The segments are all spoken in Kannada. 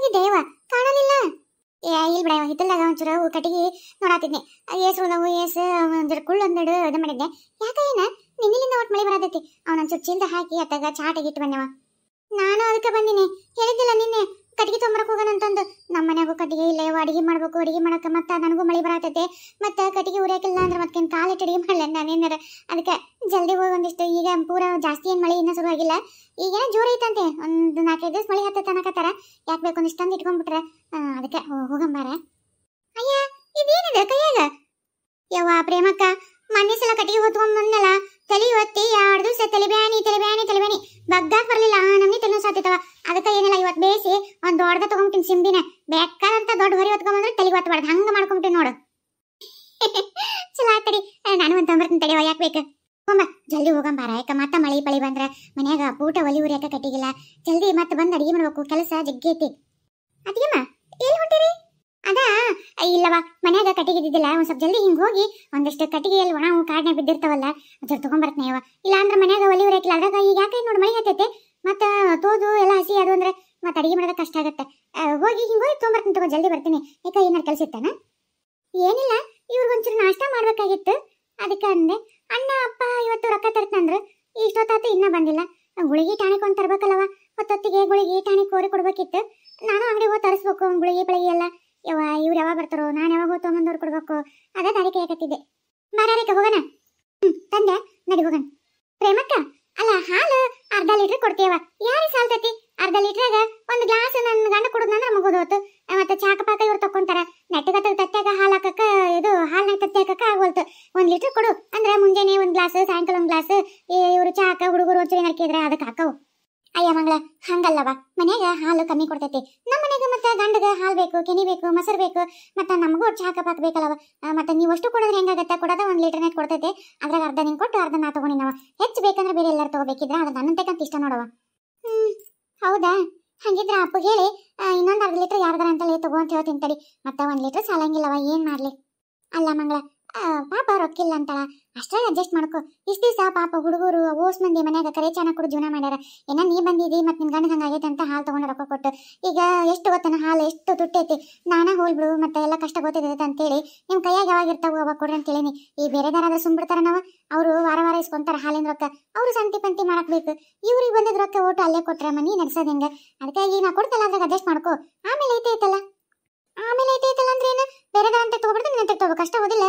ಎಲ್ಲೋಗಿದ್ದೇವ ಕಾಣಲಿಲ್ಲ. ಇಲ್ಲಿ ಬಿಡ ಹಿತ್ತಲ್ದಾಗ ಒಂಚೂರು ಕಟ್ಟಿಗೆ ನೋಡಾತಿದ್ನೆ. ಏಸು ಉಳ್ದವು ಏಸು ಒಂದರ ಕುಳ್ಳು ಒಂದೆರಡು ಇದು ಮಾಡಿದ್ದೆ. ಯಾಕ ಏನ ನಿನ್ನಿಲಿಂದ ಒಟ್ಟು ಮಳೆ ಬರತೈತಿ. ಅವನೊಂಚೂರು ಚೀಲ್ದ ಹಾಕಿ ಅತ್ತಾಗ ಚಾಟಾಗಿಟ್ಟು ಬಂದವ. ನಾನು ಅದಕ್ಕೆ ಬಂದಿನಿ. ಹೇಳಿದ್ದಿಲ್ಲ ನಿನ್ನೆ ಕಟ್ಟಿಗೆ ತೊಂಬರಕ್ಕೆ ಹೋಗೋಣ ಅಂತಂದು. ನಮ್ಮ ಮನ್ಯಾಗೂ ಕಟ್ಟಿಗೆ ಇಲ್ಲ, ಅಡಿಗೆ ಮಾಡ್ಬೇಕು. ಅಡಿಗೆ ಮಾಡಕ್ಕೆ ಮತ್ತೆ ನನಗೂ ಮಳೆ ಬರತೈತೆ. ಮತ್ತೆ ಕಟ್ಟಿಗೆ ಉರಿಯಾಕಿಲ್ಲ ಅಂದ್ರೆ ಮತ್ತೆ ಕಾಲಿಟ್ಟು ಅಡಿಗೆ ಮಾಡಲ್ಲ ನಾನೇನಾರ. ಅದಕ್ಕೆ ಜಲ್ದಿ ಹೋಗಿ ಒಂದಿಷ್ಟು ಈಗ ಪೂರ ಜಾಸ್ತಿ ಏನು ಮಳೆ ಇನ್ನೂ ಶುರು ಆಗಿಲ್ಲ. ಈಗೇನೋ ಜೋರು ಐತಂತೆ. ಒಂದು 4-5 ದಿವಸ ಮಳೆ ಹತ್ತೈತೆ ಅನ್ನಕತ್ತಾರ. ಯಾಕೆ ಬೇಕು ಒಂದಿಷ್ಟು ತಂದು ಇಟ್ಕೊಂಡ್ಬಿಟ್ರೆ ಅದಕ್ಕೆ ಹೋಗಂಬಾರ. ಅಯ್ಯ ಇದೇನಿದೆ ಕೈಯಾಗ? ಯವ್ವ ಪ್ರೇಮಕ್ಕ, ಮೊನ್ನೆ ಸಲ ಕಟ್ಟಿಗೆ ಹೊತ್ಕೊಂಡ್ ಬಂದಲ್ಲ, ತಲೆ ಹೊತ್ತಿ 2 ದಿವಸ ತಲೆಬ್ಯಾನಿ ಬಗ್ಗಾಕ್ ಬರ್ಲಿಲ್ಲ. ನಮ್ನಿ ತಲೆ ಸಾತಿತ್ತವ. ಅದಕ್ಕೆ ಏನಿಲ್ಲ, ಇವತ್ತು ಬೇಯಿಸಿ ಒಂದು ದೊಡ್ಡದ ತಗೊಂಬಿಟ್ಟಿನಿ ಸಿಂಬಿನ. ಬೇಕಾದಂತ ದೊಡ್ಡ ಹೊರಿ ಹೊತ್ಕೊಂಡ್ಬಂದ್ರೆ ತಲೆಗೆ ಹೊತ್ತಬಾರ್ದು, ಹಂಗ ಮಾಡ್ಕೊಂಬಿಟ್ಟಿನಿ ನೋಡು. ಚಲೋ ಆತಡಿ, ನಾನು ಒಂದು ತೊಂಬರ್ತೀನಿ ತಡಿವ. ಯಾಕೆ ಬೇಕು ಹೋಂಬ, ಜಲ್ದಿ ಹೋಗಂಬಾರ. ಯಾಕ ಮತ್ತೆ ಮಳಿ ಪಳಿ ಬಂದ್ರೆ ಮನ್ಯಾಗ ಊಟ ಒಲಿ ಉರಿಯಾಕ ಕಟ್ಟಿಗಿಲ್ಲ. ಜಲ್ದಿ ಮತ್ತೆ ಬಂದು ಅಡಿಗೆ ಮಾಡ್ಬೇಕು, ಕೆಲಸ ಜಗ್ಗಿ ಐತಿ. ಅತಿಗೆಮ್ಮ ಎಲ್ಲಿ ಹೊಂಟಿರಿ? ಅದಾ ಇಲ್ಲವ, ಮನ್ಯಾಗ ಕಟ್ಟಿಗೆ ಇದ್ದಿದ್ದಿಲ್ಲ. ಒಂದ್ ಸ್ವಲ್ಪ ಜಲ್ದಿ ಹಿಂಗ್ ಹೋಗಿ ಒಂದಿಷ್ಟು ಕಟ್ಟಿಗೆ ಎಲ್ಲಿ ಒಣ ಕಾಡ್ನಾಗ ಬಿದ್ದಿರ್ತಾವಲ್ಲ ಅದ್ರ ತಗೊಂಡ್ಬರ್ತನೆ ಯವ. ಇಲ್ಲ ಅಂದ್ರೆ ಮನ್ಯಾಗ ಒಲಿ ಉರಿಯಾಕಿಲ್ಲ. ಅದ್ರಾಗ ಈಗ ಯಾಕೆ ನೋಡಿ ಮಳಿ ಹತ್ತೈತೆ, ಮತ್ತ ತೋದು ಎಲ್ಲ ಹಸಿ ಅದು ಅಂದ್ರೆ ಮತ್ತೆ ಅಡಿಗೆ ಮಾಡೋದ ಕಷ್ಟ ಆಗತ್ತೆ. ಹೋಗಿ ಹಿಂಗೋಗಿ ತೊಗೊಂಬರ್ತೀನಿ ತಗೋ, ಜಲ್ದಿ ಬರ್ತೀನಿ. ಯಾಕ ಏನಾರು ಕೆಲಸ ಇತ್ತಾನ? ಏನಿಲ್ಲ, ಇವ್ರಿಗೊಂಚೂರು ನಾಷ್ಟ ಮಾಡ್ಬೇಕಾಗಿತ್ತು. ಅದಕ್ಕೆ ಅಂದೆ. ಅಣ್ಣ ಅಪ್ಪ ಇವತ್ತು ರೊಕ್ಕ ತರ್ತಂದ್ರು. ಇಷ್ಟೊತ್ತಾತು ಇನ್ನೂ ಬಂದಿಲ್ಲ. ಗುಳಿಗೆ ಟಾಣಿಕ್ ಒಂದು ತರ್ಬೇಕಲ್ಲವ. ಹೊತ್ತೊತ್ತಿಗೆ ಗುಳಿಗೆ ಟಾಣಿಕ್ ಕೋರಿ ಕೊಡ್ಬೇಕಿತ್ತು. ನಾನು ಅಂಗಡಿ ಹೋಗಿ ತರಿಸ್ಬೇಕು ಗುಳಿಗೆ ಪಳಿಗೆ ಎಲ್ಲ. ಯವ್ವ ಇವ್ರು ಯಾವಾಗ ಬರ್ತಾರೋ, ನಾನು ಯಾವಾಗ ಹೋಗಿ ತೊಗೊಂಬಂದವ್ರು ಕೊಡ್ಬೇಕು, ಅದೇ ದಾರಿ ಕೈಯಾಕತ್ತಿದ್ದೆ. ಬಾರಾರಿಕ ಹೋಗೋಣ. ತಂದೆ ನಡಿ ಹೋಗೋಣ. ಪ್ರೇಮಕ್ಕ, ಅಲ್ಲ ಹಾಲು ಅರ್ಧ ಲೀಟ್ರ್ ಕೊಡ್ತೀಯವ. ಯಾರಿಗೆ ಸಾಲ್ತೈತಿ? ಅರ್ಧ ಲೀಟ್ರಾಗ ಒಂದು ಗ್ಲಾಸ್ ನನ್ನ ಗಂಡ ಕುಡಿದ್ನಂದ್ರೆ ಮುಗಿದೋತು. ಮತ್ತೆ ಚಾಕ ಪಾಕ ಇವ್ರು ತಕ್ಕೊಂತಾರ. ನೆಟ್ಟಗ ತತ್ಯಾಗ ಹಾಲು ಹಾಕಕ್ಕ, ಇದು ಹಾಲ್ನಾಗ ತತ್ತಿ ಹಾಕಕ್ಕ ಆಗೋಲ್ತು. 1 ಲೀಟ್ರ್ ಕೊಡು ಅಂದ್ರೆ ಮುಂಜಾನೆ 1 ಗ್ಲಾಸ್, ಸಾಯಂಕಾಲ 1 ಗ್ಲಾಸ್. ಇವರು ಚಾಕ ಹುಡುಗರು ಒಂಚೂರು ನಡ್ಕಿದ್ರೆ ಅದಕ್ಕೆ ಹಾಕವು. ಅಯ್ಯ ಮಂಗಳ, ಹಂಗಲ್ಲವ. ಮನ್ಯಾಗ ಹಾಲು ಕಮ್ಮಿ ಕೊಡ್ತೈತಿ. ನಮ್ಮ ಮನ್ಯಾಗ ಮತ್ತೆ ಗಂಡಗ ಹಾಲು ಬೇಕು, ಕೆನಿ ಬೇಕು, ಮೊಸರು ಬೇಕು. ಮತ್ತೆ ನಮಗೂ ಚಾಕ ಪಾಕ ಬೇಕಲ್ಲವ. ಮತ್ತೆ ನೀವು ಅಷ್ಟು ಕೊಡೋದ್ರೆ ಹೆಂಗಾಗತ್ತೆ? ಕೊಡೋದ 1 ಲೀಟರ್ನಾಗ ಕೊಡ್ತೈತಿ. ಅದ್ರಾಗ ಅರ್ಧ ನಿಂಗೆ ಕೊಟ್ಟು ಅರ್ಧ ನಾ ತಗೊಂಡಿನವ. ಹೆಚ್ಚು ಬೇಕಂದ್ರೆ ಬೇರೆ ಎಲ್ಲರೂ ತಗೋಬೇಕಿದ್ರ ಅದು ನನ್ನಂತಕ್ಕಂತ ಇಷ್ಟ ನೋಡವ. ಹೌದಾ? ಹಂಗಿದ್ರ ಅಪ್ಪ ಹೇಳಿ ಇನ್ನೊಂದು ಅರ್ಧ ಲೀಟರ್ ಯಾರ್ದಾರ ಅಂತಲೇ ತಗೋ ಅಂತ ಹೇಳ್ತೀನಿ ತಡಿ. ಮತ್ತೆ 1 ಲೀಟರ್ ಸಾಲಂಗಿಲ್ಲವ, ಏನ್ ಮಾಡ್ಲಿ? ಅಲ್ಲ ಮಂಗಳ, ಪಾಪ ರೊಕ್ಕಿಲ್ಲ ಅಂತಳ, ಅಷ್ಟೇ ಅಡ್ಜಸ್ಟ್ ಮಾಡ್ಕೊ. ಇಷ್ಟ ದಿವಸ ಪಾಪ ಹುಡುಗರು ಓಸ್ ಮಂದಿ ಮನ್ಯಾಗ ಕರೆ ಚಾನ ಕೊಡು ಜೀವನ ಮಾಡ್ಯಾರ. ಏನ ನೀ ಬಂದಿದಿ ಮತ್ತೆ ನಿನ್ ಗಂಡ ಹಂಗಾಗೈತೆ ಅಂತ ಹಾಲು ತಗೊಂಡು ರೊಕ್ಕ ಕೊಟ್ಟು. ಈಗ ಎಷ್ಟು ಗೊತ್ತನ ಹಾಲು ಎಷ್ಟು ತುಟ್ಟೈತಿ. ನಾನಾ ಹೋಲ್ಬಿಡು ಮತ್ತೆ ಎಲ್ಲ ಕಷ್ಟ ಗೊತ್ತಿದ್ದೈತೆ ಅಂತೇಳಿ ನಿಮ್ ಕೈಯಾಗ ಯಾವಾಗ ಇರ್ತಾವ ಅವಾಗ ಕೊಡ್ರಿ ಅಂತೇಳಿನಿ. ಈ ಬೇರೆದಾರಾದ್ರೆ ಸುಮ್ಬಿಡ್ತಾರ ನಾವ. ಅವರು ವಾರ ಇಸ್ಕೊಂತಾರ ಹಾಲಿನ ರೊಕ್ಕ. ಅವ್ರು ಸಂತಿ ಪಂತಿ ಮಾಡಕ್ಬೇಕು. ಇವ್ರಿಗೆ ಬಂದಿದ್ ರೊಕ್ಕ ಓಟು ಅಲ್ಲೇ ಕೊಟ್ರ ಮನಿ ನಡ್ಸೋದ್ ಹೆಂಗ? ಅದಕ್ಕೆ ಈಗ ನಾ ಕೊಡ್ತಲ್ಲ ಅದ್ರಾಗ ಅಡ್ಜಸ್ಟ್ ಮಾಡ್ಕೊ. ಆಮೇಲೆ ಐತೈತಲ್ಲ ಅಂದ್ರೆ ಏನು? ಬೇರೆದಾರ ಅಂತ ತಗೋಬಿಡ್ದು ನಿನ್ನ ತಗೋಬೇಕು ಅಷ್ಟ, ಹೋದಿಲ್ಲ?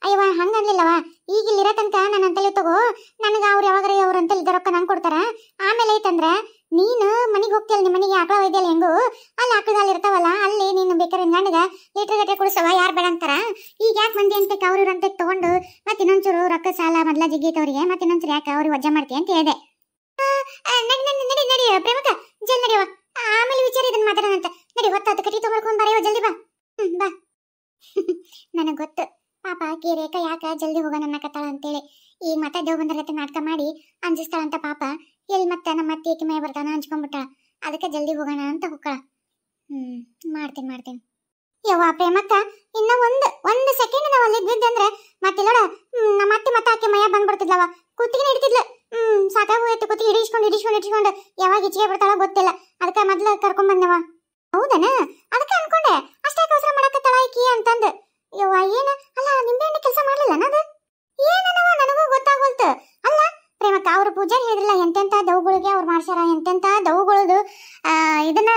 ಅಯ್ಯವ ಹಂಗನ್ಲಿಲ್ಲವ. ಈಗ ಇಲ್ಲಿರೋ ತನಕ ನನ್ನ ಅಂತಲ್ಲಿ ತಗೋ. ನನಗೆ ಅವ್ರು ಯಾವಾಗ್ರೆ ಅವ್ರ ಅಂತಲ್ಲಿ ಇದ್ದ ರೊಕ್ಕ ನಂಗೆ ಕೊಡ್ತಾರ. ಆಮೇಲೆ ಐತಂದ್ರ ನೀನು ಮನೆಗೆ ಹೋಗ್ತಿಯಲ್ಲ, ನಿಮ್ಮ ಮನೆಗೆ ಆಕಳ ಒಯ್ದಿಯಲ್ಲ ಹೆಂಗು, ಅಲ್ಲಿ ಆಕಳದಲ್ಲಿ ಇರ್ತಾವಲ್ಲ, ಅಲ್ಲಿ ನೀನು ಬೇಕಾದ್ರೆ ಗಂಡಗ ಲೀಟರ್ ಗಟ್ಟೆ ಕುಡಿಸವ. ಯಾರು ಬೇಡ ಅಂತಾರ? ಈಗ ಯಾಕೆ ಮಂದಿ ಅಂತ ಅವ್ರ ಅಂತ ತಗೊಂಡು ಮತ್ತೆ ಇನ್ನೊಂಚೂರು ರೊಕ್ಕ ಸಾಲ ಮೊದ್ಲ ಜಿಗ್ಗೈತವ್ರಿಗೆ, ಮತ್ತೆ ಇನ್ನೊಂಚೂರು ಯಾಕೆ ಅವ್ರಿಗೆ ವಜ್ಜೆ ಮಾಡ್ತೀಯ ಅಂತ ಹೇಳಿದೆ. ನಡಿ ಪ್ರೇಮಕ್ಕ, ಜಲ್ ನಡಿಯವ. ಆಮೇಲೆ ವಿಚಾರ ಇದನ್ನ ಮಾತಾಡೋಣಂತ. ನಡಿ, ಹೊತ್ತು ಕಟ್ಟಿ ತೊಗೊಳ್ಕೊಂಡ್ ಬರೆಯವ, ಜಲ್ದಿ ಬಾ. ಬಾ. ನನಗೆ ಗೊತ್ತು ಪಾಪ ಆಕಿ ರೇಖಾ ಯಾಕ ಜಲ್ದಿ ಹೋಗೋಣ ಅನ್ನಕತ್ತಾಳ ಅಂತೇಳಿ. ಈ ಮತ್ತೆ ದೇವ್ ಬಂದರತ್ತೆ ನಾಟಕ ಮಾಡಿ ಅಂಜಿಸ್ತಾಳಂತ ಪಾಪ. ಎಲ್ಲಿ ಮತ್ತೆ ನಮ್ಮ ಅತ್ತಿ ಏಕೆ ಮೇ ಬರ್ತಾನ ಹಂಚ್ಕೊಂಡ್ಬಿಟ್ಟ. ಅದಕ್ಕೆ ಜಲ್ದಿ ಹೋಗೋಣ ಅಂತ ಹೋಗ್ಕಳ. ಮಾಡ್ತೀನಿ. ಯವ್ವ ಪ್ರೇಮಕ್ಕ, ಇನ್ನ ಒಂದು ಸೆಕೆಂಡ್ ನಾವು ಅಲ್ಲಿ ಇದ್ದಿದ್ದಂದ್ರೆ ಮತ್ತೆಲ್ಲೋಡ ನಮ್ಮ ಅತ್ತಿ ಮತ್ತೆ ಆಕೆ ಮಯ ಬಂದ್ಬಿಡ್ತಿದ್ಲವ. ಕುತ್ತಿಗೆ ಹಿಡಿತಿದ್ಲು. ಸಾಕಾಗ ಹೋಯ್ತು. ಕುತ್ತಿಗೆ ಹಿಡಿಸ್ಕೊಂಡು ಯಾವಾಗ ಹೆಚ್ಚಿಗೆ ಬಿಡ್ತಾಳೋ ಗೊತ್ತಿಲ್ಲ. ಅದಕ್ಕೆ ಮೊದ್ಲು ಕರ್ಕೊಂಡ್ ಬಂದವ. ಹೌದನ? ಅದಕ್ಕೆ ಅನ್ಕೊಂಡೆ ಅಷ್ಟೇ ಅವಸರ ಮಾಡಕತ್ತಾಳ ಈಕಿ ಅಂತಂದು. ಯವ್ವ ಏನ ಅಲ್ಲ, ನಿಂಬೆ ಎಣ್ಣೆ ಕೆಲಸ ಮಾಡ್ಲಿಲ್ಲ ಅನ್ನೋದು ಏನವ ನನಗೂ ಗೊತ್ತಾಗೋಲ್ತು. ಅಲ್ಲ ಪ್ರೇಮಕ್ಕ, ಅವ್ರ ಪೂಜಾರಿ ಹೇಳಿದ್ರಲ್ಲ ಎಂತೆಂತ ದವುಗಳಿಗೆ ಅವ್ರು ಮಾಡ್ಸ್ಯಾರ, ಎಂತೆಂತ ದವುಗಳದು ಇದನ್ನ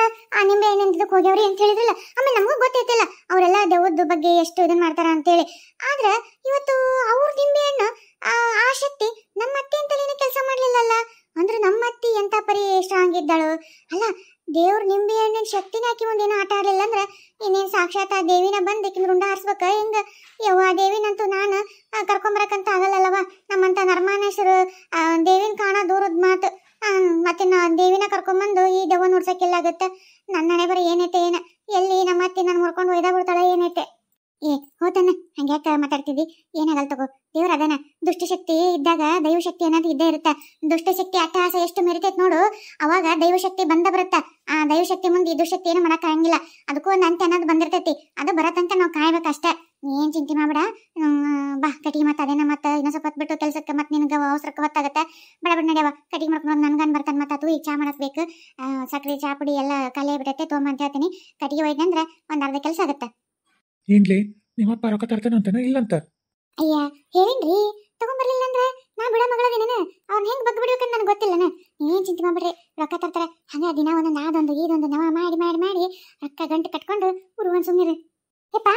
ನಿಂಬೆ ಎಣ್ಣೆ ಇದಕ್ಕೆ ಹೋಗ್ಯವ್ರಿ ಅಂತ ಹೇಳಿದ್ರಲ್ಲ. ಆಮೇಲೆ ನಮಗೂ ಗೊತ್ತೈತಿಲ್ಲ ಅವರೆಲ್ಲ ದೆವ್ವದ ಬಗ್ಗೆ ಎಷ್ಟು ಇದನ್ನ ಮಾಡ್ತಾರ ಅಂತೇಳಿ. ಆದ್ರೆ ಇವತ್ತು ಅವ್ರ ನಿಂಬೆ ಹಣ್ಣು ಆ ಶಕ್ತಿ ನಮ್ಮ ಅತ್ತೆ ಅಂತಲೇನು ಕೆಲಸ ಮಾಡ್ಲಿಲ್ಲಲ್ಲ. ಅಂದ್ರೆ ನಮ್ಮ ಅತ್ತಿ ಎಂತ ಪರಿ ಸ್ಟ್ರಾಂಗ್ ಇದ್ದಾಳು. ಅಲ್ಲ ದೇವ್ರ ನಿಂಬೆ ಹಣ್ಣಿನ ಶಕ್ತಿನ ಹಾಕಿ ಒಂದೇನೋ ಆಟ ಆಡ್ಲಿಲ್ಲ ಅಂದ್ರೆ ಇನ್ನೇನು ಸಾಕ್ಷಾತ್ ಆ ದೇವಿನ ಬಂದು ಈಕಿನ ರುಂಡ ಹಾರಿಸ್ಬೇಕ ಹೆಂಗ? ಯವ್ವ ದೇವಿನಂತೂ ನಾನು ಕರ್ಕೊಂಬರಕಂತ ಆಗಲ್ಲವ. ನಮ್ಮಂತ ನರ್ಮಾನೇಶ್ವರ ದೇವಿನ ಕಾಣ ದೂರದ ಮಾತು. ಮತ್ತೆ ದೇವಿನ ಕರ್ಕೊಂಬಂದು ಈ ದೆವ್ವ ನೋಡ್ಸಕ್ಕಿಲ್ಲಾಗತ್ತ. ನನ್ನ ಹಣೆ ಬರೀ ಏನೈತೆ ಏನ, ಎಲ್ಲಿ ನಮ್ಮ ಅತ್ತಿ ನಾನು ಮುರ್ಕೊಂಡು ಒಯ್ದ ಬಿಡ್ತಾಳ ಏನೈತೆ. ಹೋತನ್ನ ಹಂಗ್ಯಾಕ ಮಾತಾಡ್ತಿದ್ದಿ? ಏನಾಗಲ್ ತಗೋ, ದೇವ್ರ ಅದನ. ದುಷ್ಟಶಕ್ತಿ ಇದ್ದಾಗ ದೈವಶಕ್ತಿ ಅನ್ನೋದು ಇದ್ದೇ ಇರುತ್ತ. ದುಷ್ಟಶಕ್ತಿ ಅಟ್ಟಹಾಸ ಎಷ್ಟು ಮೆರಿತೈತ್ ನೋಡು, ಅವಾಗ ದೈವಶಕ್ತಿ ಬಂದ ಬರುತ್ತ. ಆ ದೈವಶಕ್ತಿ ಮುಂದೆ ಈ ದುಷ್ಟಶಕ್ತಿ ಏನು ಮಾಡಕ್ ಆಗಂಗಿಲ್ಲ. ಅದಕ್ಕೂ ಒಂದು ಅಂತ್ಯ ಅನ್ನೋದು ಬಂದಿರ್ತೈತಿ. ಅದು ಬರತಂಕ ನಾವು ಕಾಯ್ಬೇಕಷ್ಟೇ. ಏನ್ ಚಿಂತೆ ಮಾಡ್ಬೇಡ. ಬಾ ಕಟಿಗೆ ಮತ್ತೆ ಅದೇನ ಮತ್ತೆ ಇನ್ನೊಂದ್ ಸ್ವಲ್ಪ ಹೊತ್ತು ಬಿಟ್ಟು ಕೆಲ್ಸಕ್ಕೆ ಮತ್ತೆ ನಿನಗೆ ಅವಸರಕ್ಕೆ ಹೊತ್ತಾಗತ್ತೆ. ಬಡ ಬಡ ನಡೆಯವ ಕಟಿಗೆ ಮಾಡ್ಕೊಂಡು ನನ್ಗನ್ ಬರ್ತಾನೆ ಮತ್ತೆ ಅದು ಈಗ ಚಾ ಮಾಡಕ್ ಬೇಕು. ಸಕ್ರೆ ಚಾ ಪುಡಿ ಎಲ್ಲ ಖಾಲಿ ಆಗ್ಬಿಟ್ಟೈತೆ ತೊಗೊಂಬ ಅಂತ ಹೇಳ್ತೀನಿ. ಕಟಿಗೆ ಹೋಯ್ತು ಅಂದ್ರೆ ಒಂದ್ ಅರ್ಧ ಕೆಲಸ ಆಗತ್ತೆ. ಏನ್ಲಿ ನಿಮ್ಮಪ್ಪ ರೊಕ್ಕ ತರ್ತಾನ ಅಂತಾನ ಇಲ್ಲಂತ? ಅಯ್ಯ ಹೇಳಿನ್ರಿ, ತಗೊಂಬರ್ಲಿಲ್ಲ ಅಂದ್ರೆ ನಾ ಬಿಡ ಮಗಳದೇನ ಅವ್ನ ಹೆಂಗ್ ಬಗ್ ಬಿಡ್ಬೇಕಂತ ನನಗೆ ಗೊತ್ತಿಲ್ಲನ. ಏನ್ ಚಿಂತೆ ಮಾಡ್ಬಿಡ್ರಿ, ರೊಕ್ಕ ತರ್ತಾರೆ. ಹಂಗ ದಿನ ಒಂದೊಂದು ಅದೊಂದು ಇದೊಂದು ನವ ಮಾಡಿ ಮಾಡಿ ಮಾಡಿ ರೊಕ್ಕ ಗಂಟು ಕಟ್ಕೊಂಡು ಉರುವನ್ ಸುಮ್ನಿರಿ. ಯಪ್ಪ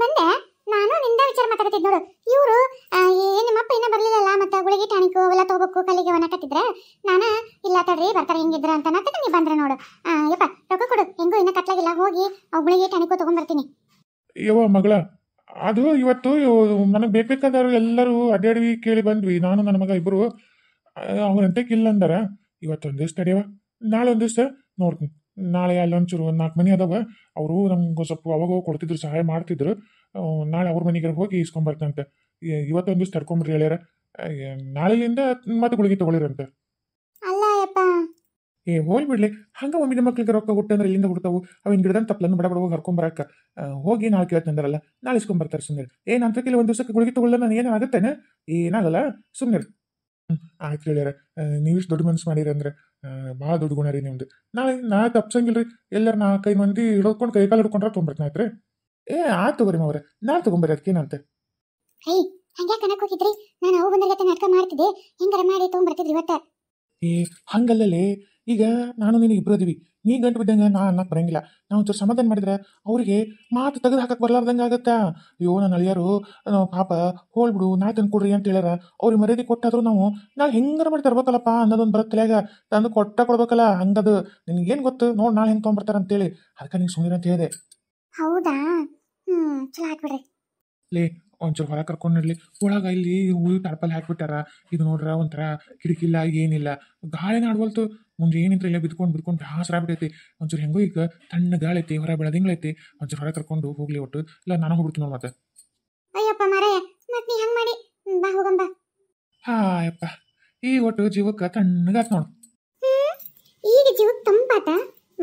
ಬಂದೆ, ನಾನು ನಿಂದ ವಿಚಾರ ಮಾತಾಡ್ತಿದ್ ನೋಡು. ಇವರು ನಿಮ್ಮಪ್ಪ ಇನ್ನ ಬರ್ಲಿಲ್ಲಲ್ಲ, ಮತ್ತೆ ಗುಳಿಗೆ ಟಾನಿಕ್ ಅವೆಲ್ಲ ತಗೋಬೇಕು ಕಲ್ಲಿಗೆ ಒಣಕತ್ತಿದ್ರೆ ನಾನು ಇಲ್ಲ ತಡ್ರಿ ಬರ್ತಾರೆ ಹೆಂಗಿದ್ರ ಅಂತ ನತ್ತ ನೀ ಬಂದ್ರೆ ನೋಡು. ಯಪ್ಪ ರೊಕ್ಕ ಕೊಡು, ಹೆಂಗೂ ಇನ್ನ ಕಟ್ಲಾಗಿಲ್ಲ, ಹೋಗಿ ಅವ್ ಗುಳಿಗೆ ಟಾನಿಕ್ ತಗೊಂಡ್ಬರ್ತೀನಿ. ಯವ್ವ ಮಗಳ, ಅದು ಇವತ್ತು ನನಗೆ ಬೇಕಾದವರು ಎಲ್ಲರೂ ಅಡ್ಡಾಡಿ ಕೇಳಿ ಬಂದ್ವಿ, ನಾನು ನನ್ನ ಮಗ ಇಬ್ಬರು. ಅವ್ರಂತೆ ಇಲ್ಲ ಅಂದಾರ. ಇವತ್ತೊಂದು ದಿವಸ ತಡೆಯವ, ನಾಳೆ ಒಂದು ದಿವಸ ನೋಡ್ತೀನಿ. ನಾಳೆ ಅಲ್ಲೊಂಚೂರು ಒಂದು 4 ಮನೆ ಅದಾವ, ಅವರು ನಮ್ಗೆ ಸ್ವಲ್ಪ ಅವಾಗ ಕೊಡ್ತಿದ್ರು, ಸಹಾಯ ಮಾಡ್ತಿದ್ರು. ನಾಳೆ ಅವ್ರ ಮನೆಗೆ ಹೋಗಿ ಇಸ್ಕೊಂಬರ್ತಂತೆ. ಇವತ್ತೊಂದು ದಿವಸ ತರ್ಕೊಂಬ್ರಿ ಹೇಳ್ಯಾರ. ನಾಳೆಯಿಂದ ಮತ್ತೆ ಗುಳಿಗೆ ತಗೊಳಿರಂತೆ. ಅಲ್ಲ ಯಪ್ಪ, ಹೋಗಿ ಬಿಡ್ಲಿ, ಹಂಗ ಒಮ್ಮಿನ ಮಕ್ಳಿಗೆ ರೊಕ್ಕ ಹುಟ್ಟಂದ್ರೆ ಇಲ್ಲಿಂದ ಹುಡ್ತಾವು. ಅವಿನ ಗಿಡದಂತ ತಪ್ಪಲನ್ನು ಬಡ ಹೋಗಿ ಹರ್ಕೊಂಬರಕ್ಕ. ಹೋಗಿ ನಾಳೆ ಕೇಳ್ತಂದಾರಲ್ಲ, ನಾಳೆ ಇಸ್ಕೊಂಬರ್ತಾರೆ. ಸುಮ್ಮನೆ ಏನು ಅಂತ ಕೇಳಿ 1 ದಿವಸಕ್ಕೆ ಗುಳಿಗೆ ತಗೊಳ್ಳ ನಾನು ಏನಾಗುತ್ತೇನೆ? ಏನಾಗಲ್ಲ, ಸುಮ್ಮನೆ. ಆಯ್ತು ಹೇಳ್ಯಾರ. ನೀವಿಷ್ಟು ದೊಡ್ಡ ಮನ್ಸು ಮಾಡಿರಿ ಅಂದ್ರೆ ಭಾಳ ದೊಡ್ಡ ಗುಣ ರೀ ನಿಮ್ದು. ನಾಳೆ ತಪ್ಸಂಗಿಲ್ರಿ. ಎಲ್ಲರೂ 4-5 ಮಂದಿ ಹಿಡ್ಕೊಂಡು ಕೈ ಕಾಲು ಹಿಡ್ಕೊಂಡ್ರೆ ತೊಗೊಂಬರ್ತೀನಿ. ಆಯ್ತು ರೀ. ಆಯ್ತು ತಗೋರಿ ಮಾವ್ರೆ, ನಾಳೆ ತಗೊಂಬರ್ರಿ, ಅದಕ್ಕೇನಂತೆ. ಹೇ ಹಂಗ್ಯಾ ಕಣಕ್ ಹೋಗಿದ್ರಿ? ನಾನು ಅವು ಬಂದ್ರೆ ನಾಟಕ ಮಾಡ್ತಿದ್ದೆ, ಹೆಂಗಾರ ಮಾಡಿ ತೊಗೊಂಡ್ಬರ್ತಿದ್ರಿ ಇವತ್ತ. ಹಂಗಲ್ಲೇ, ಈಗ ನಾನು ನೀನು ಇಬ್ಬರು ಅದೀವಿ. ನೀ ಗಂಟು ಬಿದ್ದಂಗೆ ನಾ ಅನ್ನಕ್ಕೆ ಬರಂಗಿಲ್ಲ. ನಾವು ಒಂಚೂರು ಸಮಾಧಾನ ಮಾಡಿದ್ರೆ ಅವ್ರಿಗೆ ಮಾತು ತೆಗೆದು ಹಾಕಕ್ಕೆ ಬರ್ಲಾರ್ದಂಗೆ ಆಗತ್ತಾ. ಅಯ್ಯೋ ನನ್ನ ಅಳಿಯರು ಪಾಪ ಹೋಳ್ಬಿಡು, ನಾ ತಂದು ಕೊಡ್ರಿ ಅಂತ ಹೇಳ್ಯಾರ. ಅವ್ರಿಗೆ ಮರ್ಯಾದೆ ಕೊಟ್ಟಾದ್ರು ನಾವು ಹೆಂಗಾರ ಮಾಡಿ ತರ್ಬೇಕಲ್ಲಪ್ಪ ಅನ್ನೋದೊಂದು ಬರುತ್ತೆ ತಲೆಯಾಗ. ತಂದು ಕೊಡ್ಬೇಕಲ್ಲ. ಹಂಗದು ನಿನಗೇನು ಗೊತ್ತು ನೋಡಿ, ನಾಳೆ ಹೆಂಗೆ ತೊಗೊಂಬರ್ತಾರೆ ಅಂತೇಳಿ. ಅದಕ್ಕೆ ನಿಂಗೆ ಸುಮ್ಮನೆ ಅಂತ ಹೇಳಿದೆ. ಹೌದಾ? ಚಲೋ ಹಾಕ್ಬಿಡ್ರಿ. ಲೇ ಒಂಚೂರು ಹೊರ ಕರ್ಕೊಂಡಿರ್ಲಿ. ಒಳಗ ಇಲ್ಲಿ ಹೂವು ಟರ್ಪಲ್ ಹಾಕ್ಬಿಟ್ಟಾರ. ಇದು ನೋಡ್ರ ಒಂಥರ ಕಿಟಕಿಲ್ಲ, ಏನಿಲ್ಲ, ಗಾಳಿನ ಆಡ್ವಲ್ತು. ಮುಂದೆ ಏನಿದ್ರೆ ಇಲ್ಲ ಬಿದ್ಕೊಂಡು ಬ್ಯಾಸರ ಆಗ್ಬಿಟ್ಟೈತಿ. ಒಂಚೂರು ಹೆಂಗೋ ಈಗ ತಣ್ಣ ಗಾಳಿ ಐತಿ, ಹೊರ ಬೆಳದಿಂಗ್ಳೈತಿ. ಒಂಚೂರು ಹೊರ ಕರ್ಕೊಂಡು ಹೋಗ್ಲಿ ಒಟ್ಟು, ಇಲ್ಲ ನಾನು ಹೋಗ್ಬಿಡ್ತೀನಿ ನೋಡಿ ಮತ್ತೆ. ಅಯ್ಯಪ್ಪ ಮಾರಾಯ, ಮತ್ತೆ ನೀ ಹಂಗೆ ಮಾಡಿ ಬಾ ಹೋಗಂಬ. ಹಾಯಪ್ಪ, ಈ ಒಟ್ಟು ಜೀವಕ್ಕೆ ತಣ್ಣಗಾತ್ ನೋಡು. ಈಗ ಜೀವಕ್ಕೆ ತಂಪಾತ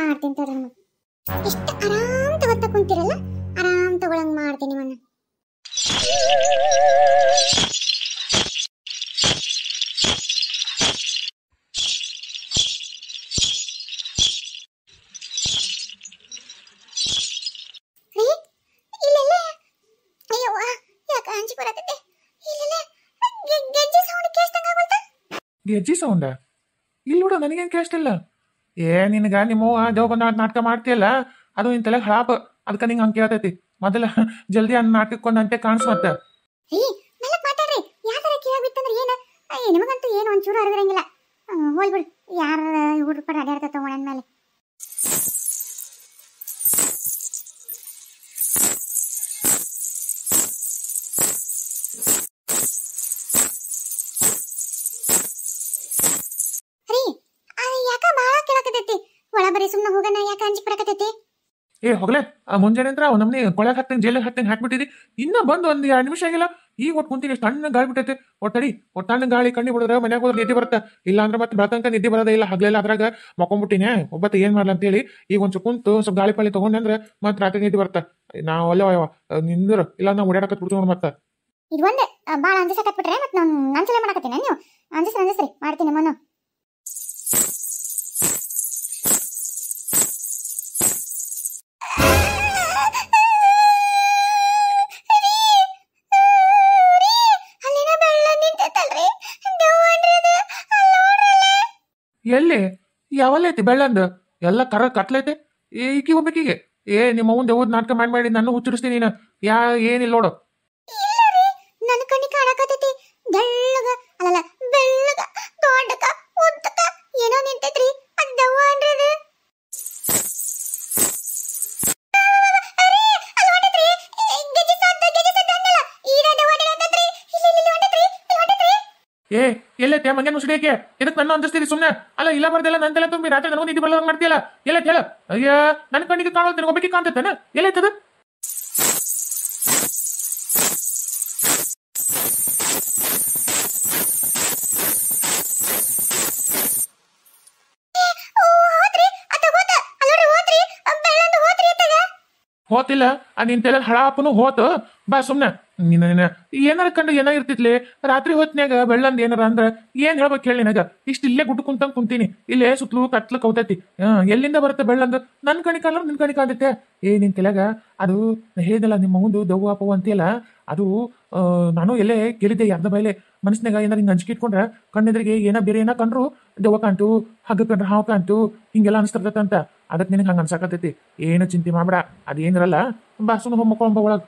ಮಾಡ್ತೀನಿ ತಡ್ರಿ. ಎಷ್ಟು ಆರಾಮ್ ತಗೋತ ಕುಂತಿರಲ್ಲ, ಆರಾಮ್ ತಗೊಳಂಗ್ ಮಾಡ್ತೀನಿ ಮನ್ನ. ಗೆಜ್ಜಿ ಸೌಂಡ ಇಲ್ಲಿ ನೋಡ, ನನಗೇನು ಕೇಳಿಸ್ತಿಲ್ಲ. ನಿನಗ ನಿಮ್ಮವ್ವ ದೇವ್ ಬಂದ ನಾಟಕ ಮಾಡ್ತೀಯಲ್ಲ, ಅದು ನಿನ್ ತಲೆಗೆ ಹಳಾಪ. ಅದಕ್ಕೆ ನಿಂಗೆ ಹಂಗೆ ಕೇಳ್ತೈತಿ. ಮೊದಲ ಜಲ್ದಿ ಅನ್ನ ನಾಟಕಕ್ಕೊಂದು ಅಂತೆ ಕಾಣಿಸ್ ಮತ್ತೆ. ನಿಮಗಂತೂ ಏನು ಒಂಚೂರು ಅರಿವಿರಂಗಿಲ್ಲ. ಹೋಲ್ಬಿಡು, ಯಾರ ಹುಡುಗ ಪಡ ಅಡ್ಯಾಡ್ತ ತಗೊಂಡ ಮೇಲೆ. ಯಾಕ ಬಾಳ ಕೇಳಕತೈತಿ, ಒಳ ಬರೀ ಸುಮ್ಮನೆ ಹೋಗಣ, ಯಾಕ ಅಂಜಿ ಪಡಕತೈತಿ. ಹೋಗ್ಲೆ, ಮುಂಜಾನೆ ಅಂದ್ರೆ ಅವ್ನು ನಮ್ಮನೆ ಕೊಳಗೆ ಹಾಕ್ತೇನೆ, ಜೈಲಿಗೆ ಹಾಕ್ತೇನೆ ಹಾಕ್ಬಿಟ್ಟಿದ್ದಿ. ಇನ್ನ ಬಂದು 1-2 ನಿಮಿಷ ಆಗಿಲ್ಲ, ಈಗ ಒಟ್ಟು ಕುಂತೀನಿ. ತಣ್ಣ ಗಾಳಿ ಬಿಟ್ಟೈತೆ. ಒಟ್ಟಡಿ ತಣ್ಣ ಗಾಳಿ ಕಣ್ಣಿ ಬಿಡಿದ್ರೆ ಮನ್ಯಾಗ ಹೋದ್ರೆ ನಿದ್ದೆ ಬರುತ್ತೆ. ಇಲ್ಲ ಅಂದ್ರೆ ಮತ್ತೆ ಬೆಳತನಕ ನಿದ್ದೆ ಬರೋದೇ ಇಲ್ಲ. ಹಗ್ಲೆಲ್ಲ ಅದ್ರಾಗ ಮಕ್ಕೊಂಬಿಟ್ಟಿನೇ ಒಬ್ಬತ್ತ ಏನ್ ಮಾಡ್ಲ ಅಂತೇಳಿ ಈಗ ಒಂಚೂರು ಕುಂತು ಸ್ವಲ್ಪ ಗಾಳಿ ಪಾಳಿ ತಗೊಂಡೆ ಅಂದ್ರೆ ಮತ್ತೆ ರಾತ್ರಿ ನಿದ್ದೆ ಬರುತ್ತೆ. ನಾವು ಅಲ್ಲವ ನಿಂದ್ರು, ಇಲ್ಲ ನಾವು ಓಡಾಡಕತ್ ಬಿಡ್ತೀವಿ ನೋಡಿ ಮತ್ತೆ. ಇದು ಒಂದೇ ಭಾಳ ಅಂಜಿಸಕತ್ಬಿಟ್ರೆ ಮತ್ತೆ ನಾನು ನಂಚಲೆ ಮಾಡಕತ್ತೀನಿ. ನೀವು ಅಂಜಿಸ್ರಿ ಮಾಡ್ತೀನಿ ಮನು. ಎಲ್ಲಿ ಯಾವಲ್ಲೈತಿ ಬೆಳ್ಳಂದು ಎಲ್ಲ ಕತ್ಲೈತೆ. ಈಕಿ ಹೋಗ್ಬೇಕೀಗೆ. ನಿಮ್ಮ ಅವ್ನ ದೇವ್ದ ನಾಟಕ ಮಾಡಿ ನಾನು ಹುಚ್ಚರಿಸ್ತೀನಿ. ನೀನು ಏನಿಲ್ಲ ನೋಡು. ನನ್ನ ಕಣ್ಣಿ ಕಾಣಕತ್ತೈತಿ, ಬೆಳ್ಳಗ ಅಲ್ಲಲ್ಲ ಬೆಳ್ಳಗ ದೊಡ್ಡಕ ಉದ್ದಕ ಏನೋ ನಿಂತೈತ್ರಿ. ಅದು ದೆವ್ವ ಅನ್ರಿ ಅದು. ಎಲ್ಲೈತೆ ಮಂಗ್ಯಾನ ಮುಸುಡಿಯಕ್ಕೆ? ಇದಕ್ಕೆ ನನ್ನ ಅಂದಿಸ್ತೀರಿ ಸುಮ್ಮನೆ? ಅಲ್ಲ ಇಲ್ಲ ಬರ್ದಲ್ಲ ನಂದೆಲ್ಲ ತುಂಬಿ ರಾತ್ರಿ ನನಗೂ ನಿದ್ದೆ ಬರೋದಂಗೆ ಮಾಡ್ತೀಯಲ್ಲ. ಎಲ್ಲೈತೆ ಹೇಳ. ಅಯ್ಯ ನನ್ನ ಕಣ್ಣಿಗೆ ಕಾಣೋದು ಒಬ್ಬಕ್ಕೆ ಕಾಣ್ತೈತೇನ? ಎಲ್ಲೈತದ? ಹೋತಿಲ್ಲ ನಿನ್ ತಲೆ ಹಳಾಪನು ಹೋತು ಬಾ ಸುಮ್ನೆ ನಿನ್ನ ನಿನ್ನ ಏನಾರ ಕಂಡು ಏನಾಗಿರ್ತಿತ್ಲಿ ರಾತ್ರಿ ಹೊತ್ನ್ಯಾಗ ಬೆಳ್ಳಂದ್ ಏನಾರ ಅಂದ್ರ ಏನ್ ಹೇಳ್ಬೇಕು ಹೇಳಿ ನನಗ ಇಷ್ಟ ಇಲ್ಲೇ ಗುಟ್ಟು ಕುಂತಂಗ್ ಕುಂತೀನಿ ಇಲ್ಲೇ ಸುತ್ತಲೂ ಕತ್ಲ ಕೌತೈತಿ ಎಲ್ಲಿಂದ ಬರುತ್ತೆ ಬೆಳ್ಳಂದ್ ನನ್ ಕಣಿ ಕಾಲ ನಿನ್ ಕಣಿ ಕಾಂತೈತೆ ನಿನ್ ತಲೆಗ ಅದು ಹೇಳಿದಲ್ಲ ನಿಮ್ಮ ಮುಂದು ದವ್ವ ಪವ್ವ ಅಂತೀಯಲ್ಲ ಅದು ನಾನು ಎಲ್ಲೇ ಕೇಳಿದ್ದೆ ಯಾರ್ದ ಬೈಲೆ ಮನಸ್ನಾಗ ಏನಾರ ಹಿಂಗೆ ಅಂಜಿಕೆ ಇಟ್ಕೊಂಡ್ರ ಕಣ್ಣೆದ್ರಿಗೆ ಬೇರೆ ಏನ ಕಂಡ್ರು ದೆವ್ವ ಕಾಂತು ಹಗ್ಗ ಕಂಡ್ರ ಹಾವು ಕಾಂತು ಹಿಂಗೆಲ್ಲ ಅನಿಸ್ತದಂತ ಅದಕ್ಕೆ ನಿನಗೆ ಹಂಗೆ ಅನ್ಸಾಕತ್ತೈತಿ ಏನು ಚಿಂತೆ ಮಾಡ್ಬೇಡ ಅದೇನಿರಲ್ಲ ಬಾ ಸುಮ್ಮನೆ ಹೋಗಿ ಮಕ್ಕೊಂಬ ಒಳಗೆ